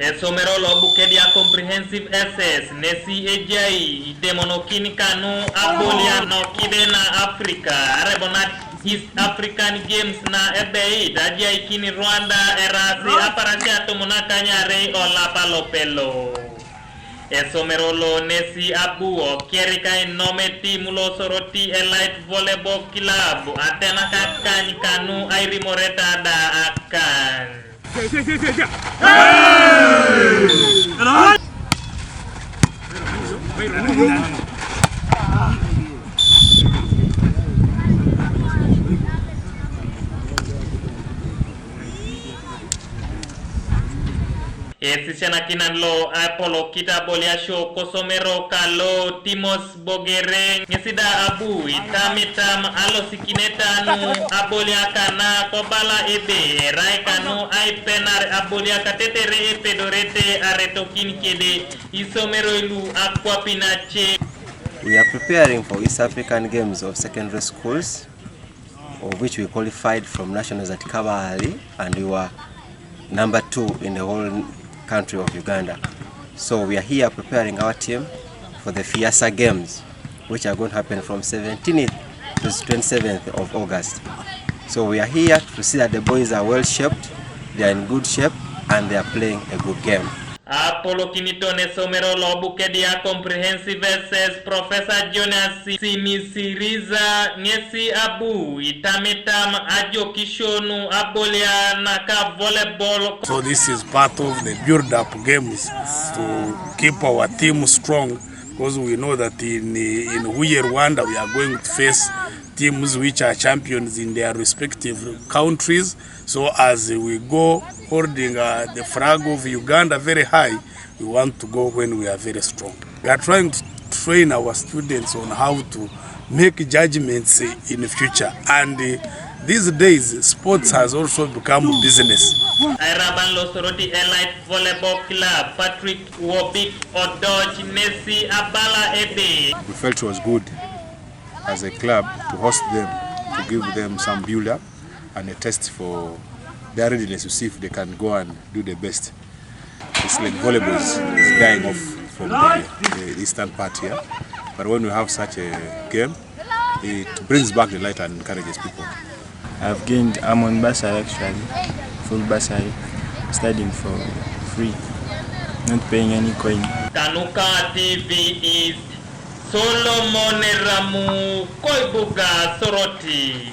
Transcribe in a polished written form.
Esomero lo Bukedea Comprehensive SS Nesi Ejai Demonokini Kanu Abolia no Kidena Africa Arebonat East African Games na ebei dajia ikini Rwanda erasi aparasia tumunakanya rei ola palopelo. Esomero lo Nesi Abuo Kierika inome timulo soroti Elite Volleyball Club Aitelekar kanu airi moreta da akan. Sisena kinan lo Apollo kita bolia show kosomero kalo Timos Bogere ngesida abu itamitam alo sikineta nu abolia kana kobala ebe rai kanu ai penar abolia katetere epedorete aretokin kede isomero ilu aqua pinache. We are preparing for East African Games of secondary schools, of which we qualified from nationals at Kabali, and we were number 2 in the whole country of Uganda. So we are here preparing our team for the Fiasa Games, which are going to happen from 17th to 27th of August. So we are here to see that the boys are well shaped, they are in good shape, and they are playing a good game. Apollo Kinitone Somero lo Bukedea Comprehensive SS Professor Jonas Simisiriza Nesi Abu Itamitam Ajo Kishonu Abolia Naka Volleyball. So this is part of the build-up games to keep our team strong, because we know that in Rwanda we are going to face teams which are champions in their respective countries. So as we go holding the flag of Uganda very high, we want to go when we are very strong. We are trying to train our students on how to make judgments in the future. And these days, sports has also become business. Araban Losoroti Elite Volleyball Club, Patrick Wobik Odoj Nesi Abala Ebe. We felt it was good as a club to host them, to give them some build-up and a test for their readiness to see if they can go and do the best. It's like volleyball is dying off from the eastern part here, but when we have such a game, it brings back the light and encourages people. I'm on bursary actually, full bursary, studying for free, not paying any coin. Tanuka TV is Solomon Ramu Koibuga Soroti.